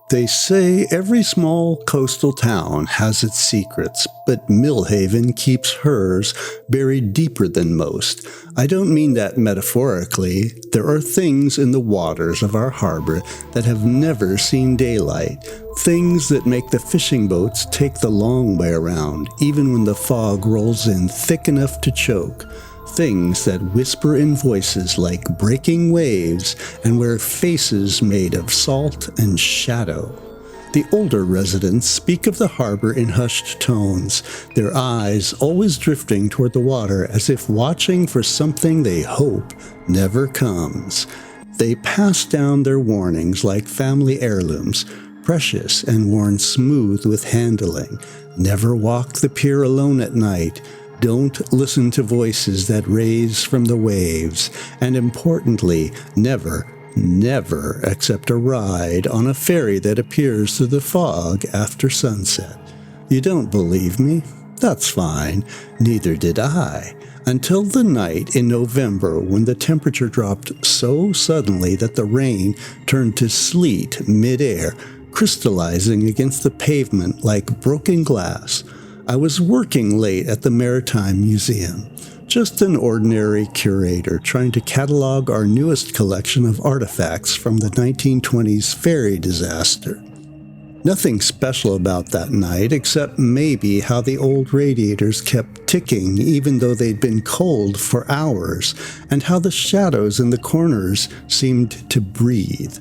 They say every small coastal town has its secrets, but Milhaven keeps hers buried deeper than most. I don't mean that metaphorically. There are things in the waters of our harbor that have never seen daylight, things that make the fishing boats take the long way around, even when the fog rolls in thick enough to choke. Things that whisper in voices like breaking waves and wear faces made of salt and shadow. The older residents speak of the harbor in hushed tones, their eyes always drifting toward the water as if watching for something they hope never comes. They pass down their warnings like family heirlooms, precious and worn smooth with handling. Never walk the pier alone at night. Don't listen to voices that raise from the waves, and importantly, never accept a ride on a ferry that appears through the fog after sunset. You don't believe me? That's fine. Neither did I. Until the night in November when the temperature dropped so suddenly that the rain turned to sleet mid-air, crystallizing against the pavement like broken glass. I was working late at the Maritime Museum, just an ordinary curator trying to catalog our newest collection of artifacts from the 1920s ferry disaster. Nothing special about that night except maybe how the old radiators kept ticking even though they'd been cold for hours, and how the shadows in the corners seemed to breathe.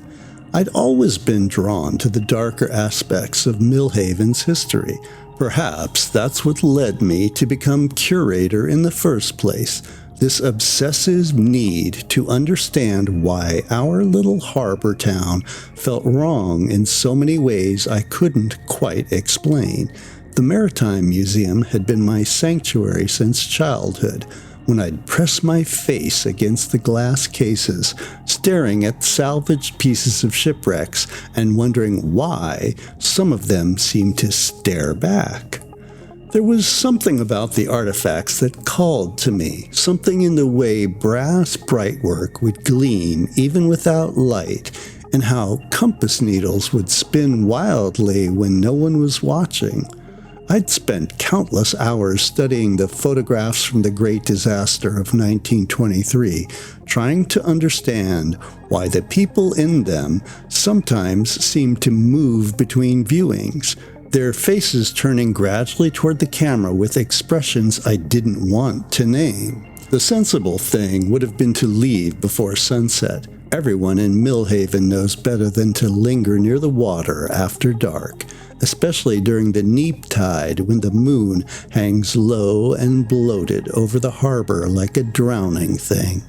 I'd always been drawn to the darker aspects of Milhaven's history. Perhaps that's what led me to become curator in the first place, this obsessive need to understand why our little harbor town felt wrong in so many ways I couldn't quite explain. The Maritime Museum had been my sanctuary since childhood, when I'd press my face against the glass cases, staring at salvaged pieces of shipwrecks and wondering why some of them seemed to stare back. There was something about the artifacts that called to me, something in the way brass brightwork would gleam even without light, and how compass needles would spin wildly when no one was watching. I'd spent countless hours studying the photographs from the Great Disaster of 1923, trying to understand why the people in them sometimes seemed to move between viewings, their faces turning gradually toward the camera with expressions I didn't want to name. The sensible thing would have been to leave before sunset. Everyone in Milhaven knows better than to linger near the water after dark, especially during the neap tide when the moon hangs low and bloated over the harbor like a drowning thing.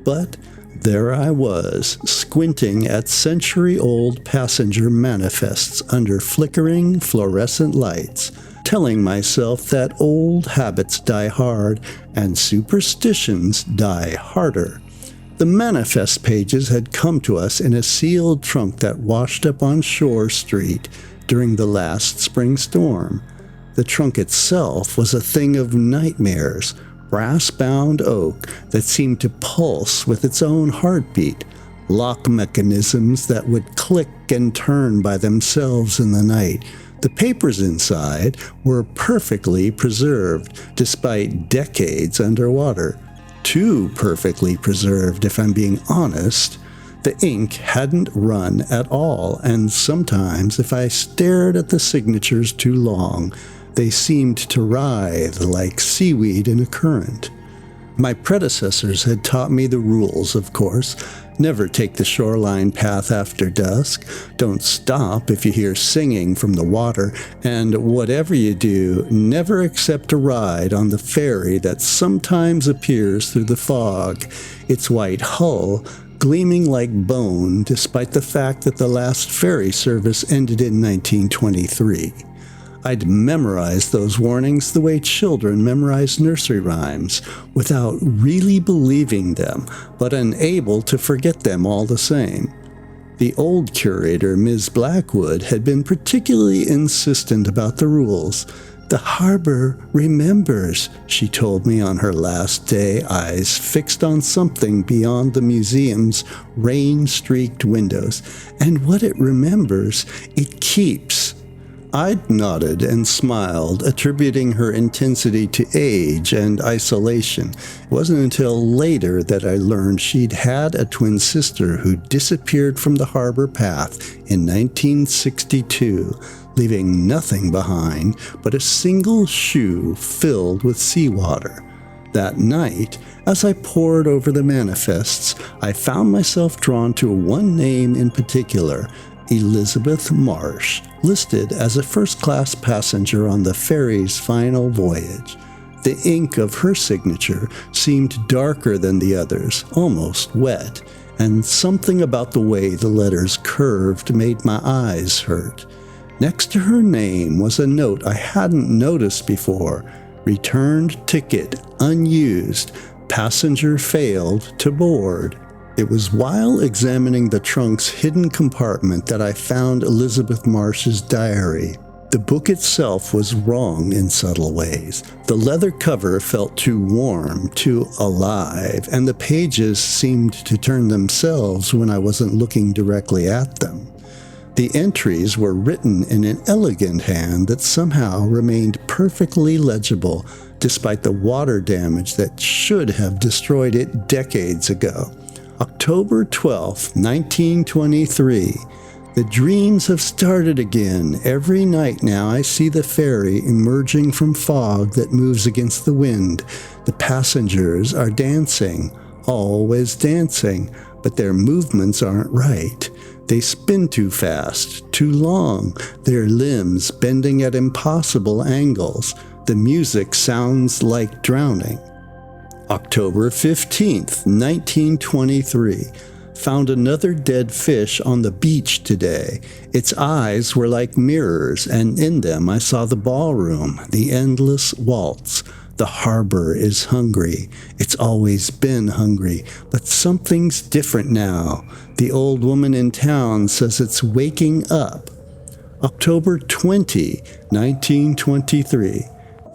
But there I was, squinting at century-old passenger manifests under flickering fluorescent lights, telling myself that old habits die hard and superstitions die harder. The manifest pages had come to us in a sealed trunk that washed up on Shore Street during the last spring storm. The trunk itself was a thing of nightmares, brass-bound oak that seemed to pulse with its own heartbeat, lock mechanisms that would click and turn by themselves in the night. The papers inside were perfectly preserved, despite decades underwater. Too perfectly preserved, if I'm being honest. The ink hadn't run at all, and sometimes, if I stared at the signatures too long, they seemed to writhe like seaweed in a current. My predecessors had taught me the rules, of course. Never take the shoreline path after dusk. Don't stop if you hear singing from the water. And whatever you do, never accept a ride on the ferry that sometimes appears through the fog, its white hull gleaming like bone despite the fact that the last ferry service ended in 1923. I'd memorized those warnings the way children memorize nursery rhymes, without really believing them, but unable to forget them all the same. The old curator, Ms. Blackwood, had been particularly insistent about the rules. "The harbor remembers," she told me on her last day, eyes fixed on something beyond the museum's rain-streaked windows. "And what it remembers, it keeps." I nodded and smiled, attributing her intensity to age and isolation. It wasn't until later that I learned she'd had a twin sister who disappeared from the harbor path in 1962, leaving nothing behind but a single shoe filled with seawater. That night, as I pored over the manifests, I found myself drawn to one name in particular, Elizabeth Marsh, listed as a first-class passenger on the ferry's final voyage. The ink of her signature seemed darker than the others, almost wet, and something about the way the letters curved made my eyes hurt. Next to her name was a note I hadn't noticed before: "Returned ticket, unused, passenger failed to board." It was while examining the trunk's hidden compartment that I found Elizabeth Marsh's diary. The book itself was wrong in subtle ways. The leather cover felt too warm, too alive, and the pages seemed to turn themselves when I wasn't looking directly at them. The entries were written in an elegant hand that somehow remained perfectly legible, despite the water damage that should have destroyed it decades ago. October 12, 1923. The dreams have started again. Every night now I see the ferry emerging from fog that moves against the wind. The passengers are dancing, always dancing, but their movements aren't right. They spin too fast, too long, their limbs bending at impossible angles. The music sounds like drowning. October 15th, 1923. Found another dead fish on the beach today. Its eyes were like mirrors, and in them I saw the ballroom, the endless waltz. The harbor is hungry. It's always been hungry, but something's different now. The old woman in town says it's waking up. October 20, 1923.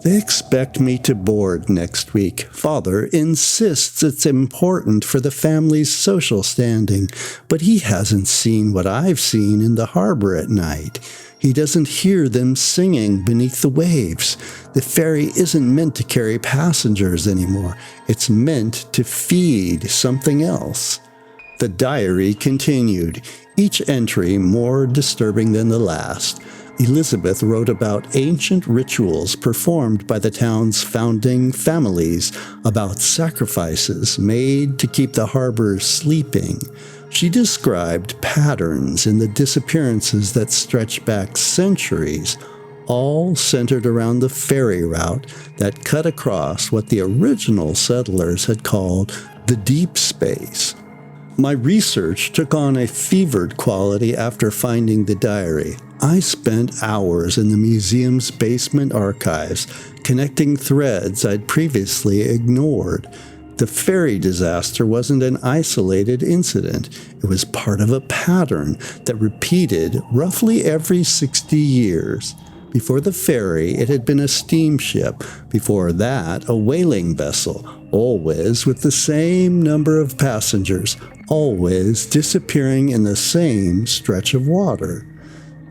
They expect me to board next week. Father insists it's important for the family's social standing, but he hasn't seen what I've seen in the harbor at night. He doesn't hear them singing beneath the waves. The ferry isn't meant to carry passengers anymore. It's meant to feed something else. The diary continued, each entry more disturbing than the last. Elizabeth wrote about ancient rituals performed by the town's founding families, about sacrifices made to keep the harbor sleeping. She described patterns in the disappearances that stretch back centuries, all centered around the ferry route that cut across what the original settlers had called the deep space. My research took on a fevered quality after finding the diary. I spent hours in the museum's basement archives, connecting threads I'd previously ignored. The ferry disaster wasn't an isolated incident. It was part of a pattern that repeated roughly every 60 years. Before the ferry, it had been a steamship. Before that, a whaling vessel, always with the same number of passengers, always disappearing in the same stretch of water.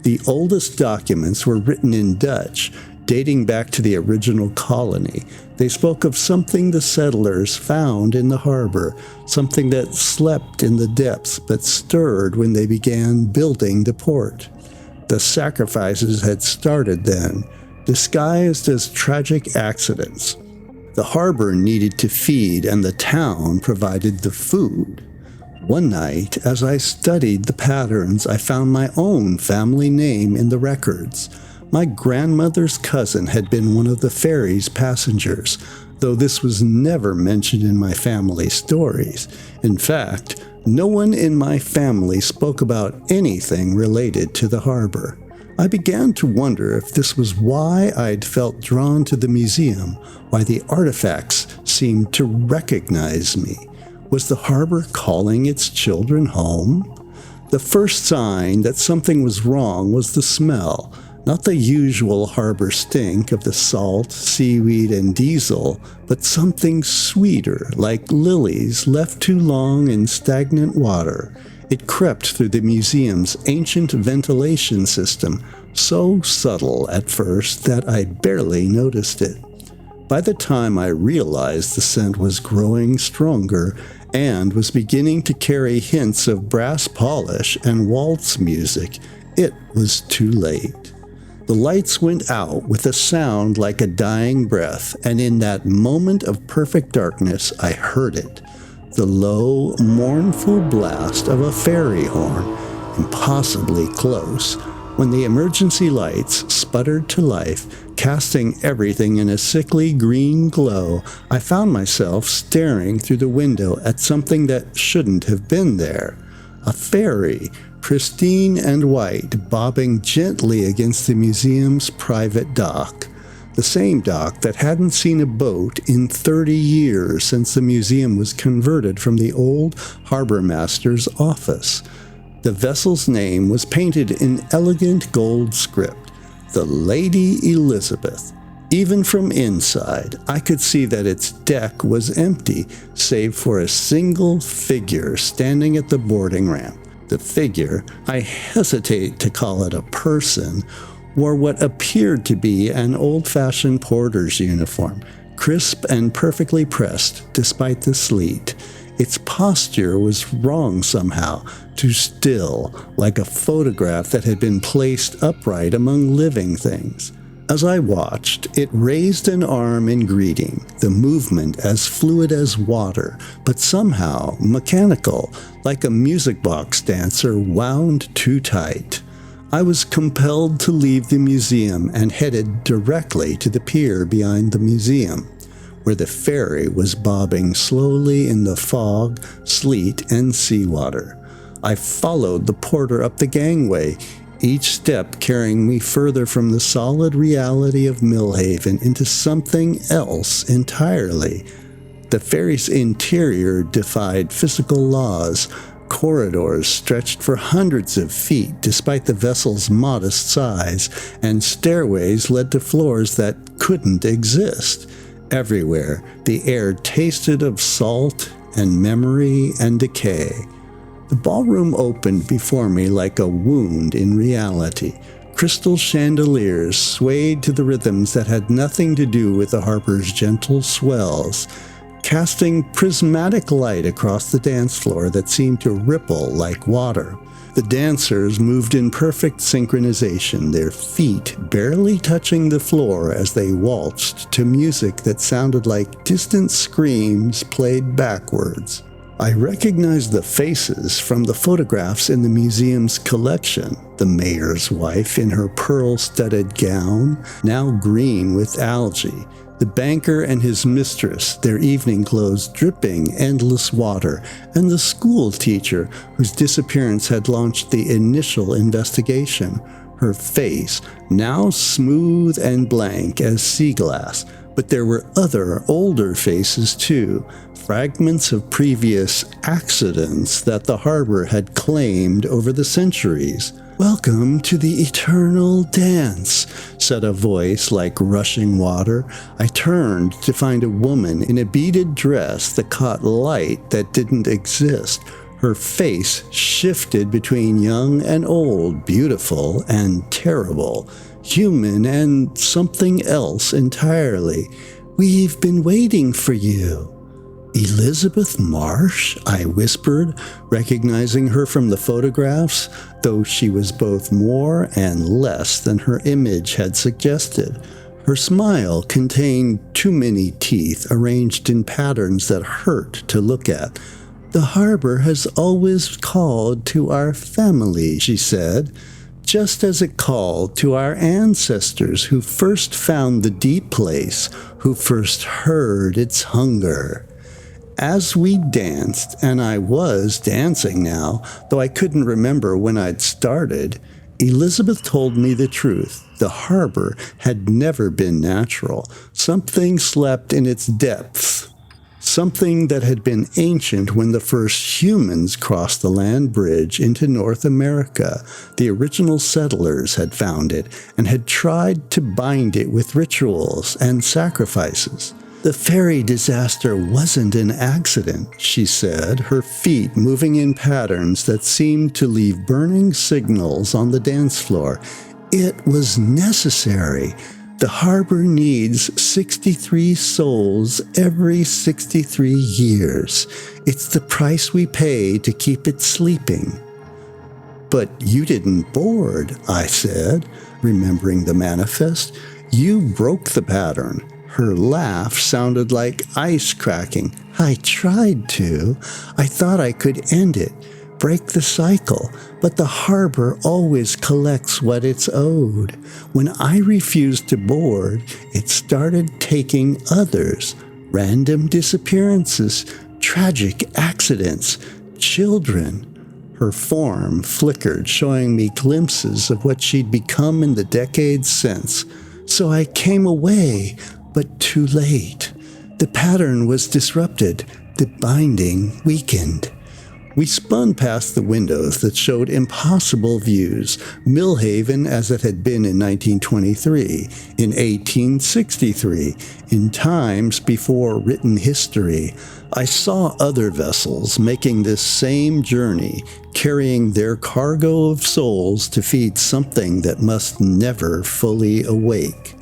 The oldest documents were written in Dutch, dating back to the original colony. They spoke of something the settlers found in the harbor, something that slept in the depths but stirred when they began building the port. The sacrifices had started then, disguised as tragic accidents. The harbor needed to feed, and the town provided the food. One night, as I studied the patterns, I found my own family name in the records. My grandmother's cousin had been one of the ferry's passengers, though this was never mentioned in my family stories. In fact, no one in my family spoke about anything related to the harbor. I began to wonder if this was why I'd felt drawn to the museum, why the artifacts seemed to recognize me. Was the harbor calling its children home? The first sign that something was wrong was the smell. Not the usual harbor stink of the salt, seaweed, and diesel, but something sweeter, like lilies left too long in stagnant water. It crept through the museum's ancient ventilation system, so subtle at first that I barely noticed it. By the time I realized the scent was growing stronger and was beginning to carry hints of brass polish and waltz music, it was too late. The lights went out with a sound like a dying breath, and in that moment of perfect darkness, I heard it. The low, mournful blast of a ferry horn, impossibly close. When the emergency lights sputtered to life, casting everything in a sickly green glow, I found myself staring through the window at something that shouldn't have been there. A ferry, pristine and white, bobbing gently against the museum's private dock. The same dock that hadn't seen a boat in 30 years since the museum was converted from the old harbor master's office. The vessel's name was painted in elegant gold script, the Lady Elizabeth. Even from inside, I could see that its deck was empty, save for a single figure standing at the boarding ramp. The figure, I hesitate to call it a person, wore what appeared to be an old-fashioned porter's uniform, crisp and perfectly pressed despite the sleet. Its posture was wrong somehow, too still, like a photograph that had been placed upright among living things. As I watched, it raised an arm in greeting, the movement as fluid as water, but somehow mechanical, like a music box dancer wound too tight. I was compelled to leave the museum and headed directly to the pier behind the museum, where the ferry was bobbing slowly in the fog, sleet, and seawater. I followed the porter up the gangway, each step carrying me further from the solid reality of Milhaven into something else entirely. The ferry's interior defied physical laws. Corridors stretched for hundreds of feet despite the vessel's modest size, and stairways led to floors that couldn't exist. Everywhere, the air tasted of salt and memory and decay. The ballroom opened before me like a wound in reality. Crystal chandeliers swayed to the rhythms that had nothing to do with the harbor's gentle swells, casting prismatic light across the dance floor that seemed to ripple like water. The dancers moved in perfect synchronization, their feet barely touching the floor as they waltzed to music that sounded like distant screams played backwards. I recognized the faces from the photographs in the museum's collection. The mayor's wife in her pearl-studded gown, now green with algae. The banker and his mistress, their evening clothes dripping endless water. And the school teacher whose disappearance had launched the initial investigation. Her face, now smooth and blank as sea glass. But there were other, older faces too, fragments of previous accidents that the harbor had claimed over the centuries. "Welcome to the eternal dance," said a voice like rushing water. I turned to find a woman in a beaded dress that caught light that didn't exist. Her face shifted between young and old, beautiful and terrible, human and something else entirely. "We've been waiting for you." "Elizabeth Marsh?" I whispered, recognizing her from the photographs, though she was both more and less than her image had suggested. Her smile contained too many teeth arranged in patterns that hurt to look at. "The harbor has always called to our family," she said, "just as it called to our ancestors who first found the deep place, who first heard its hunger." As we danced, and I was dancing now, though I couldn't remember when I'd started, Elizabeth told me the truth. The harbor had never been natural. Something slept in its depths. something that had been ancient when the first humans crossed the land bridge into North America. The original settlers had found it and had tried to bind it with rituals and sacrifices. The ferry disaster wasn't an accident, she said, her feet moving in patterns that seemed to leave burning signals on the dance floor. It was necessary. The harbor needs 63 souls every 63 years. It's the price we pay to keep it sleeping. But you didn't board, I said, remembering the manifest. You broke the pattern. Her laugh sounded like ice cracking. I tried to. I thought I could end it, break the cycle, but the harbor always collects what it's owed. When I refused to board, it started taking others. Random disappearances, tragic accidents, children. Her form flickered, showing me glimpses of what she'd become in the decades since. So I came away, but too late. The pattern was disrupted. The binding weakened. We spun past the windows that showed impossible views, Milhaven as it had been in 1923, in 1863, in times before written history. I saw other vessels making this same journey, carrying their cargo of souls to feed something that must never fully awake.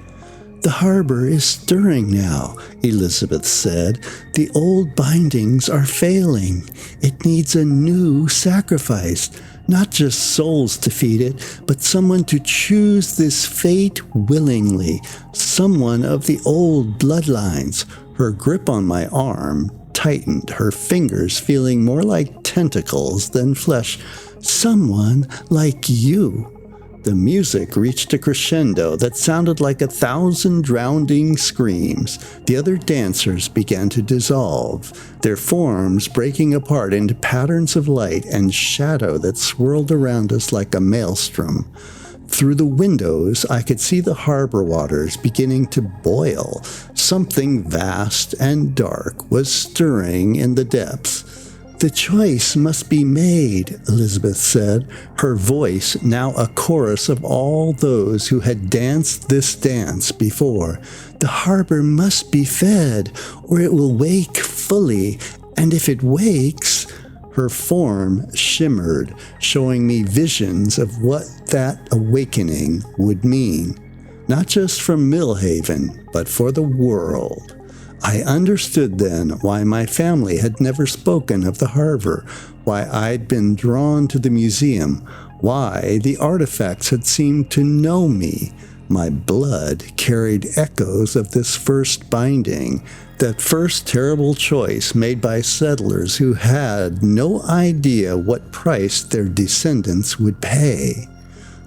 The harbor is stirring now, Elizabeth said. The old bindings are failing. It needs a new sacrifice, not just souls to feed it, but someone to choose this fate willingly, someone of the old bloodlines. Her grip on my arm tightened, her fingers feeling more like tentacles than flesh. Someone like you. The music reached a crescendo that sounded like 1,000 drowning screams. The other dancers began to dissolve, their forms breaking apart into patterns of light and shadow that swirled around us like a maelstrom. Through the windows, I could see the harbor waters beginning to boil. Something vast and dark was stirring in the depths. The choice must be made, Elizabeth said, her voice now a chorus of all those who had danced this dance before. The harbor must be fed, or it will wake fully, and if it wakes... Her form shimmered, showing me visions of what that awakening would mean. Not just for Milhaven, but for the world. I understood then why my family had never spoken of the harbor, why I'd been drawn to the museum, why the artifacts had seemed to know me. My blood carried echoes of this first binding, that first terrible choice made by settlers who had no idea what price their descendants would pay.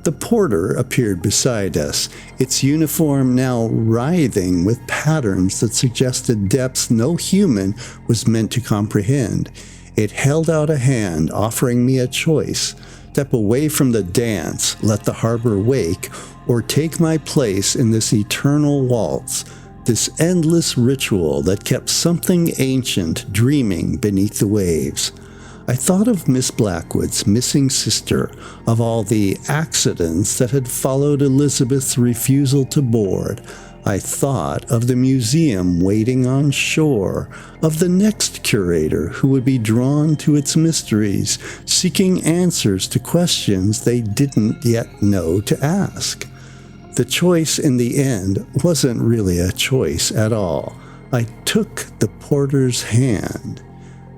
The porter appeared beside us, its uniform now writhing with patterns that suggested depths no human was meant to comprehend. It held out a hand, offering me a choice: step away from the dance, let the harbor wake, or take my place in this eternal waltz, this endless ritual that kept something ancient dreaming beneath the waves. I thought of Miss Blackwood's missing sister, of all the accidents that had followed Elizabeth's refusal to board. I thought of the museum waiting on shore, of the next curator who would be drawn to its mysteries, seeking answers to questions they didn't yet know to ask. The choice in the end wasn't really a choice at all. I took the porter's hand.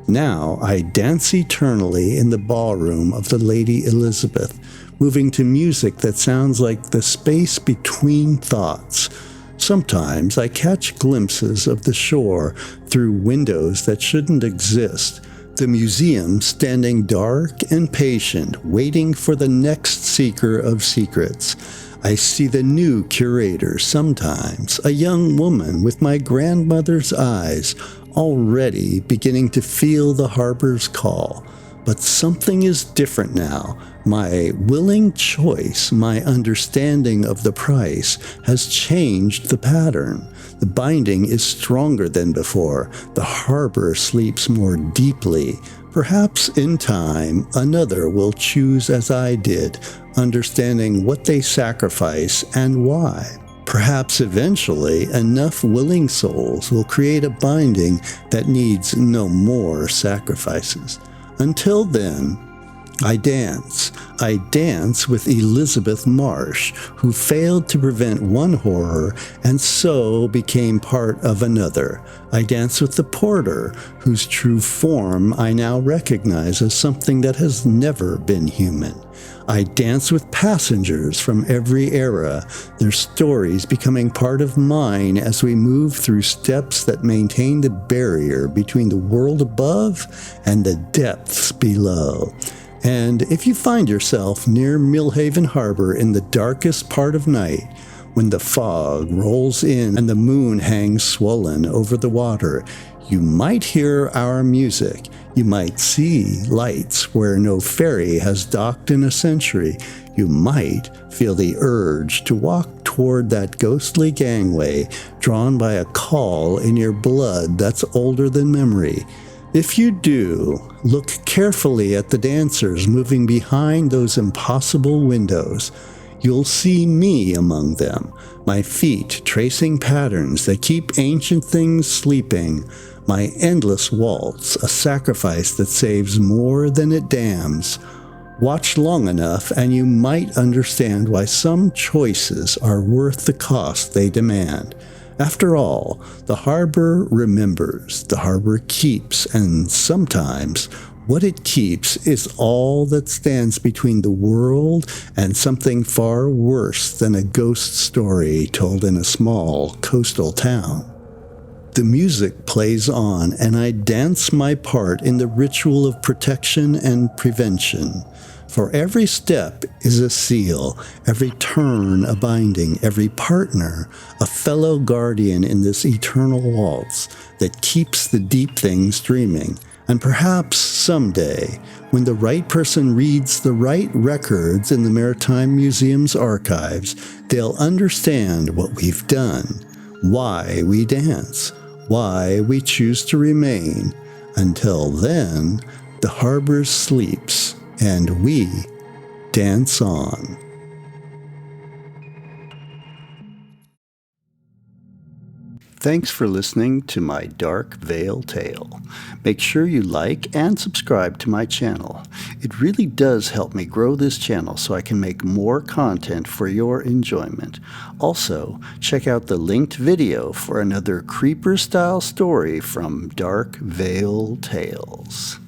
Now I dance eternally in the ballroom of the Lady Elizabeth, moving to music that sounds like the space between thoughts. Sometimes I catch glimpses of the shore through windows that shouldn't exist, the museum standing dark and patient, waiting for the next seeker of secrets. I see the new curator sometimes, a young woman with my grandmother's eyes, already beginning to feel the harbor's call. But something is different now. My willing choice, my understanding of the price, has changed the pattern. The binding is stronger than before. The harbor sleeps more deeply. Perhaps in time, another will choose as I did, understanding what they sacrifice and why. Perhaps eventually enough willing souls will create a binding that needs no more sacrifices. Until then, I dance. I dance with Elizabeth Marsh, who failed to prevent one horror and so became part of another. I dance with the porter, whose true form I now recognize as something that has never been human. I dance with passengers from every era, their stories becoming part of mine as we move through steps that maintain the barrier between the world above and the depths below. And if you find yourself near Milhaven Harbor in the darkest part of night, when the fog rolls in and the moon hangs swollen over the water, you might hear our music. You might see lights where no ferry has docked in a century. You might feel the urge to walk toward that ghostly gangway, drawn by a call in your blood that's older than memory. If you do, look carefully at the dancers moving behind those impossible windows. You'll see me among them, my feet tracing patterns that keep ancient things sleeping, my endless waltz, a sacrifice that saves more than it damns. Watch long enough and you might understand why some choices are worth the cost they demand. After all, the harbor remembers, the harbor keeps, and sometimes what it keeps is all that stands between the world and something far worse than a ghost story told in a small coastal town. The music plays on, and I dance my part in the ritual of protection and prevention. For every step is a seal, every turn a binding, every partner a fellow guardian in this eternal waltz that keeps the deep things dreaming. And perhaps someday, when the right person reads the right records in the Maritime Museum's archives, they'll understand what we've done, why we dance, why we choose to remain. Until then, the harbor sleeps, and we dance on. Thanks for listening to my Dark Veil tale. Make sure you like and subscribe to my channel. It really does help me grow this channel so I can make more content for your enjoyment. Also, check out the linked video for another creeper-style story from Dark Veil Tales.